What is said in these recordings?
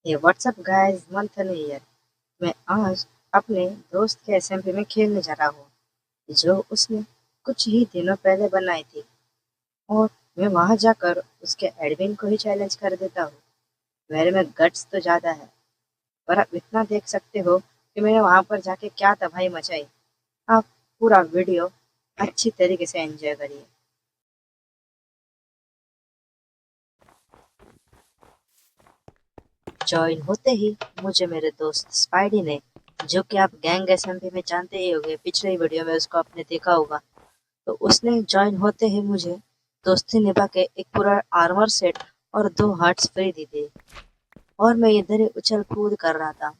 ये WhatsApp guys मंथन here. मैं आज अपने दोस्त के असेंबली में खेलने जा रहा हूँ जो उसने कुछ ही दिनों पहले बनाई थी। और मैं वहां जाकर उसके एडमिन को ही चैलेंज कर देता हूँ। मेरे में गट्स तो ज्यादा है, पर आप इतना देख सकते हो कि मैंने वहां पर जाके क्या तबाही मचाई। आप पूरा वीडियो अच्छी तरीके से एंजॉय करिए। जॉइन होते ही मुझे मेरे दोस्त स्पाइडी ने, जो कि आप गैंग असेंबली में जानते ही होंगे, पिछले ही वीडियो में उसको आपने देखा होगा, तो उसने जॉइन होते ही मुझे दोस्ती निभा के एक पूरा आर्मर सेट और 2 हार्ट्स फ्री दी थी। और मैं इधर ही उछल कूद कर रहा था।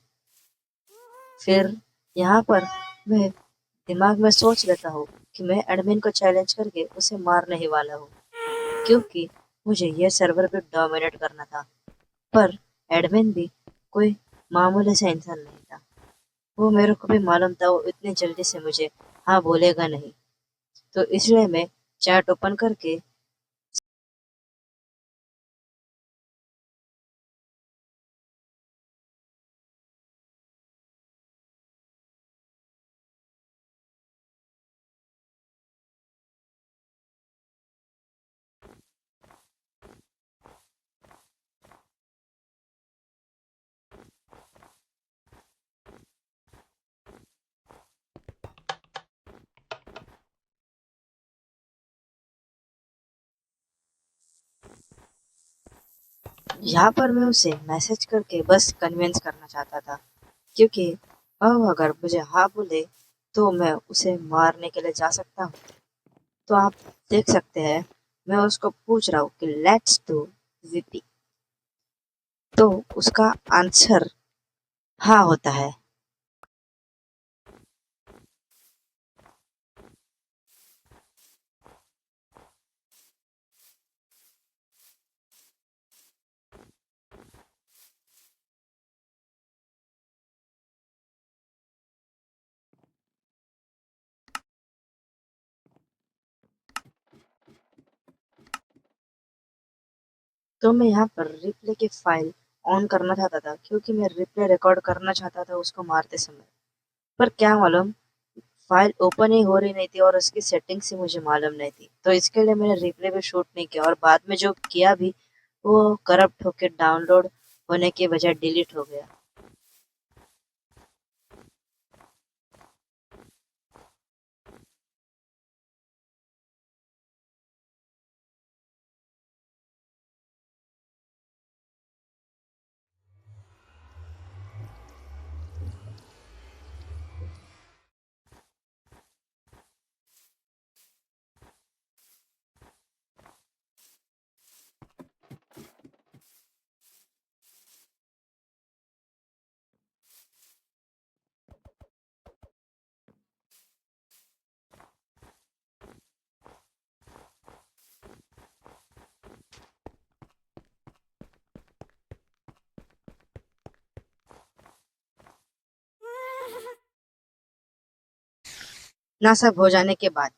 फिर यहाँ पर मैं दिमाग में सोच लेता हूँ कि मैं एडमिन को चैलेंज करके उसे मारने ही वाला हूँ, क्योंकि मुझे यह सर्वर पे डोमिनेट करना था। पर एडमिन भी कोई मामूली सा इंसान नहीं था। वो मेरे को भी मालूम था वो इतनी जल्दी से मुझे हाँ बोलेगा नहीं। तो इसलिए मैं चैट ओपन करके, यहाँ पर मैं उसे मैसेज करके बस कन्विंस करना चाहता था, क्योंकि अब अगर मुझे हाँ बोले तो मैं उसे मारने के लिए जा सकता हूँ। तो आप देख सकते हैं, मैं उसको पूछ रहा हूँ कि लेट्स डू वीपी, तो उसका आंसर हाँ होता है। तो मैं यहाँ पर रिप्ले की फाइल ऑन करना चाहता था, क्योंकि मैं रिप्ले रिकॉर्ड करना चाहता था उसको मारते समय। पर क्या मालूम, फाइल ओपन ही हो रही नहीं थी और उसकी सेटिंग्स ही मुझे मालूम नहीं थी। तो इसके लिए मैंने रिप्ले भी शूट नहीं किया, और बाद में जो किया भी वो करप्ट होके डाउनलोड होने के बजाय डिलीट हो गया। ना सब हो जाने के बाद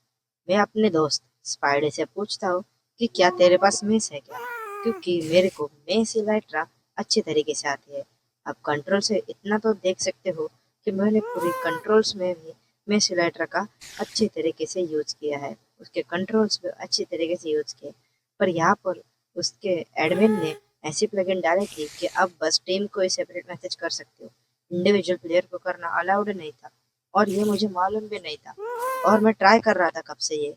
मैं अपने दोस्त स्पाइडे से पूछता हूँ कि क्या तेरे पास मेस है क्या, क्योंकि मेरे को मेस इलाइट्रा अच्छी तरीके से आती है। अब कंट्रोल से इतना तो देख सकते हो कि मैंने पूरी कंट्रोल्स में भी मेस इलाइट्रा का अच्छी तरीके से यूज किया है, उसके कंट्रोल्स भी अच्छी तरीके से यूज किए। पर यहाँ पर उसके एडमिन ने ऐसी प्लगइन डाली थी कि अब बस टीम को ही सेपरेट मैसेज कर सकते हो, इंडिविजुअल प्लेयर को करना अलाउड नहीं था। और ये मुझे मालूम भी नहीं था, और मैं ट्राई कर रहा था कब से ये।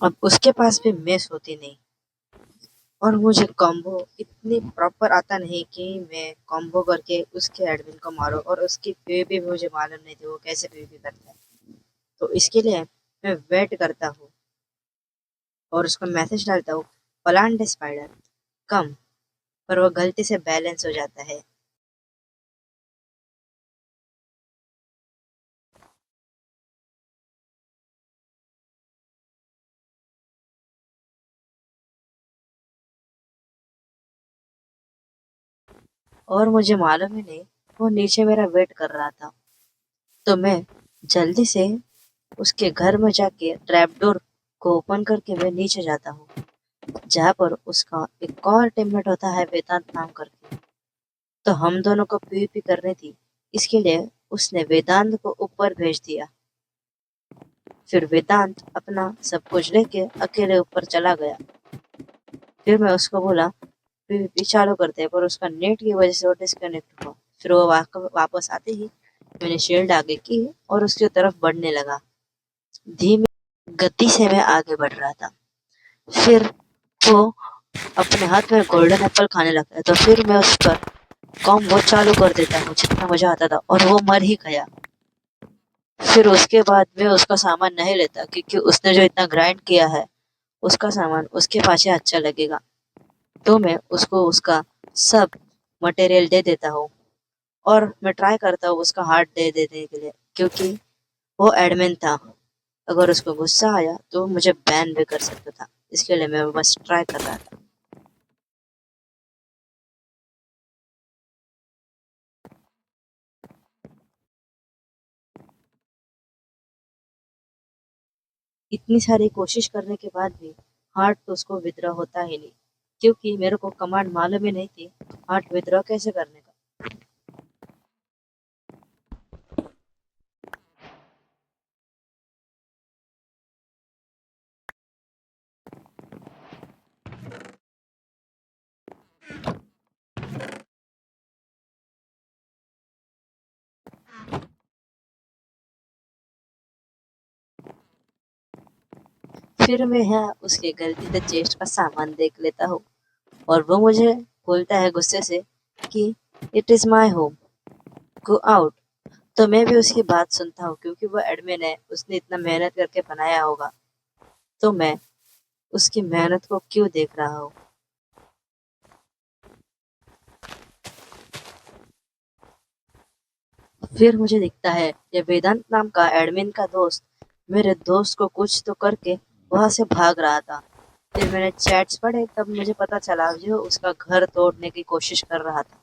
अब उसके पास भी मेस होती नहीं, और मुझे कॉम्बो इतनी प्रॉपर आता नहीं कि मैं कॉम्बो करके उसके एडमिन को मारूं, और उसकी पीवीपी भी मुझे मालूम नहीं थी वो कैसे पीवीपी करता है। तो इसके लिए मैं वेट करता हूँ और उसको मैसेज डालता हूँ, प्लांट स्पाइडर कम, पर वो गलती से बैलेंस हो जाता है। और मुझे मालूम ही नहीं वो नीचे मेरा वेट कर रहा था। तो मैं जल्दी से उसके घर में जाके ट्रैपडोर को ओपन करके मैं नीचे जाता हूँ, जहाँ पर उसका एक और टीममेट होता है वेदांत नाम करके। तो हम दोनों को पीवीपी करनी थी, इसके लिए उसने वेदांत को ऊपर भेज दिया। फिर वेदांत अपना सब कुछ लेके अकेले ऊपर चला गया। फिर मैं उसको बोला पीवीपी चालू करते हैं, पर उसका नेट की वजह से वो डिस्कनेक्ट हुआ। फिर वो वापस आते ही मैंने शील्ड आगे की और उसकी तरफ बढ़ने लगा। धीमी गति से मैं आगे बढ़ रहा था। फिर वो अपने हाथ में गोल्डन एप्पल खाने लगता है, तो फिर मैं उस पर कॉम्बो चालू कर देता हूँ जितना मजा आता था, और वो मर ही गया। फिर उसके बाद मैं उसका सामान नहीं लेता, क्योंकि उसने जो इतना ग्राइंड किया है उसका सामान उसके पास ही अच्छा लगेगा। तो मैं उसको उसका सब मटेरियल दे देता हूँ, और मैं ट्राई करता हूँ उसका हार्ट दे देने के लिए, क्योंकि वो एडमिन था। अगर उसको गुस्सा आया तो वो मुझे बैन भी कर सकता था, इसके लिए मैं बस ट्राई कर रहा था। इतनी सारी कोशिश करने के बाद भी हार्ट तो उसको विद्रॉ होता ही नहीं, क्योंकि मेरे को कमांड मालूम ही नहीं थी हार्ट विद्रॉ कैसे करने का। फिर मैं यहाँ उसके गलती से चेस्ट का सामान देख लेता हूँ, और वो मुझे बोलता है गुस्से से कि it is my home, go out. तो मैं भी उसकी बात सुनता हूँ, क्योंकि वो एडमिन है, उसने इतना मेहनत करके बनाया होगा। तो मैं उसकी मेहनत को क्यों देख रहा हूँ। फिर मुझे दिखता है ये वेदांत नाम का एडमिन का दोस्त मेरे दोस्त को कुछ तो करके वहां से भाग रहा था। फिर मैंने चैट्स पढ़े, तब मुझे पता चला जो उसका घर तोड़ने की कोशिश कर रहा था,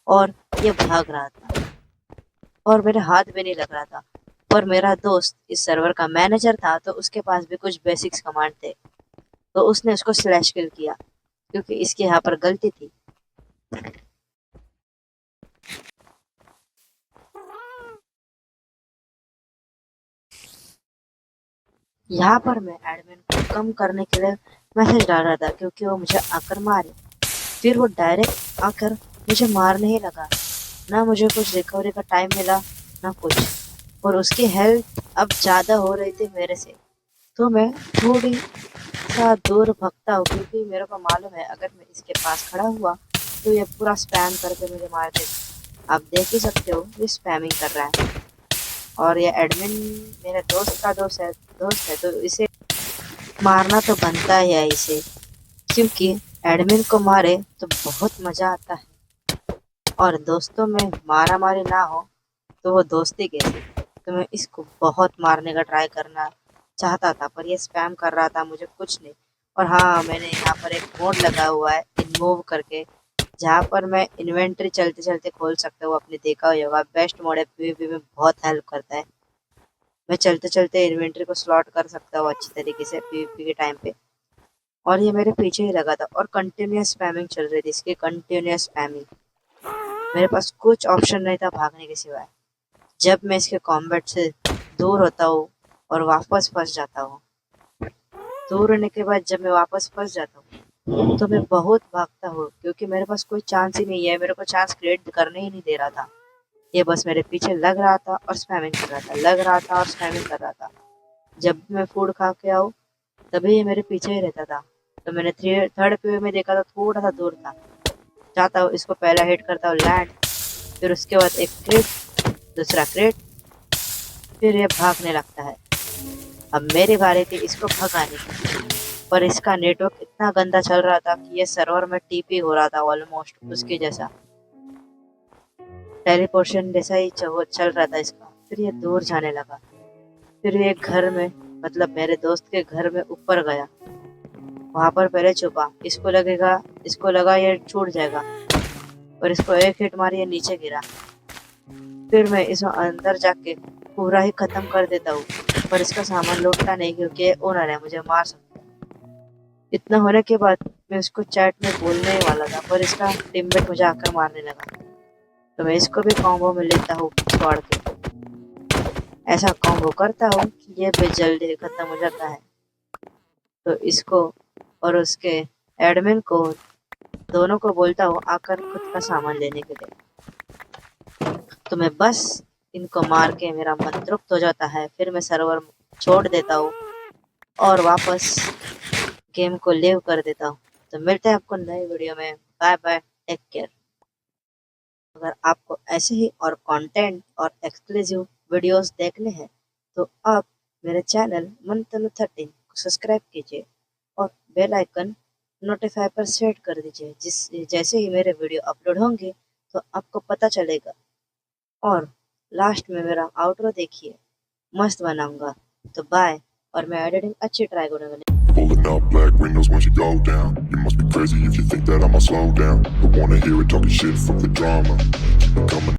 और ये भाग रहा था, और मेरे हाथ भी नहीं लग रहा था। पर मेरा दोस्त इस सर्वर का मैनेजर था, तो उसके पास भी कुछ बेसिक्स कमांड थे, तो उसने उसको स्लैश किल किया, क्योंकि इसके यहाँ पर गलती थी। यहाँ पर मैं एडमिन को कम करने के लिए मैसेज डाल रहा था, क्योंकि वो मुझे आकर मारे। फिर वो डायरेक्ट आकर मुझे मारने ही लगा। ना मुझे कुछ रिकवरी का टाइम मिला, ना कुछ। और उसकी हेल्थ अब ज़्यादा हो रही थी मेरे से। तो मैं थोड़ी सा दूर भगता हूँ, क्योंकि मेरे को मालूम है अगर मैं इसके पास खड़ा हुआ तो ये पूरा स्पैम करके मुझे मार देगा। आप देख ही सकते हो ये स्पैमिंग कर रहा है, और ये एडमिन मेरे दोस्त का दोस्त है, तो इसे मारना तो बनता ही है इसे, क्योंकि एडमिन को मारे तो बहुत मजा आता है, और दोस्तों में मारा मारी ना हो तो वो दोस्ती कैसी। तो मैं इसको बहुत मारने का ट्राई करना चाहता था, पर ये स्पैम कर रहा था मुझे कुछ नहीं। और हाँ, मैंने यहाँ पर एक मोड लगा हुआ है इनमूव करके, जहाँ पर मैं इन्वेंट्री चलते चलते खोल सकता हूँ। आपने देखा ही होगा, बेस्ट मोड है, पीवीपी में बहुत हेल्प करता है। मैं चलते चलते इन्वेंट्री को स्लॉट कर सकता हूँ अच्छी तरीके से पीवीपी के टाइम पे। और ये मेरे पीछे ही लगा था, और कंटिन्यूअस स्पैमिंग चल रही थी इसकी, कंटिन्यूअस स्पैमिंग। मेरे पास कुछ ऑप्शन नहीं था भागने के सिवाय। जब मैं इसके कॉम्बैट से दूर होता हूँ और वापस फंस जाता हूँ, दूर होने के बाद जब मैं वापस फंस जाता हूँ तो मैं बहुत भागता हूँ, क्योंकि मेरे पास कोई चांस ही नहीं है, मेरे को चांस क्रिएट करने ही नहीं दे रहा था। ये बस मेरे पीछे लग रहा था और स्पैमिंग कर रहा था, लग रहा था और स्पैमिंग कर रहा था। जब भी मैं फूड खा के आऊँ तभी ये मेरे पीछे ही रहता था। तो मैंने थर्ड पे में देखा तो थोड़ा सा दूर था। जाता हूँ, इसको पहला हिट करता हूँ लैंड, फिर उसके बाद एक क्रिट, दूसरा क्रिट, फिर ये भागने लगता है। अब मेरी बारी थी इसको भगाने की, पर इसका नेटवर्क इतना गंदा चल रहा था कि ये सर्वर में टीपी हो रहा था ऑलमोस्ट उसके जैसा, टेलीपोर्शन जैसा ही चल रहा था इसका। फिर ये दूर जाने लगा, फिर ये घर में, मतलब मेरे दोस्त के घर में ऊपर गया, वहां पर पहले छुपा। इसको लगा ये छूट जाएगा, और इसको एक हिट मारी, ये नीचे गिरा। फिर मैं इसको अंदर जाके पूरा ही खत्म कर देता हूँ, पर इसका सामान लूटता नहीं क्योंकि ये ओनर है, मुझे मार सकता है। इतना होने के बाद मैं उसको चैट में बोलने ही वाला था, पर इसका टीममेट मुझे आकर मारने लगा। तो मैं इसको भी कॉम्बो में लेता हूँ छोड़ के, ऐसा कॉम्बो करता हूँ कि ये भी जल्दी खत्म हो जाता है। तो इसको और उसके एडमिन को दोनों को बोलता हूँ आकर खुद का सामान लेने के लिए। तो मैं बस इनको मार के मेरा मन तृप्त हो जाता है, फिर मैं सर्वर छोड़ देता हूँ और वापस गेम को लीव कर देता हूँ। तो मिलते हैं आपको नई वीडियो में। Bye bye, take care. अगर आपको ऐसे ही और कंटेंट और एक्सक्लूसिव वीडियोस देखने हैं तो आप मेरे चैनल मंतनु 13 को सब्सक्राइब कीजिए और बेल आइकन नोटिफाई पर सेट कर दीजिए, जैसे ही मेरे वीडियो अपलोड होंगे तो आपको पता चलेगा। और लास्ट में मेरा आउटरो देखिए, मस्त बनाऊंगा। तो बाय, और मैं एडिटिंग अच्छी ट्राई करूंगा। Pulling up black windows once you go down. You must be crazy if you think that I'ma slow down. Don't wanna hear it talking shit, fuck the drama. Keep it coming.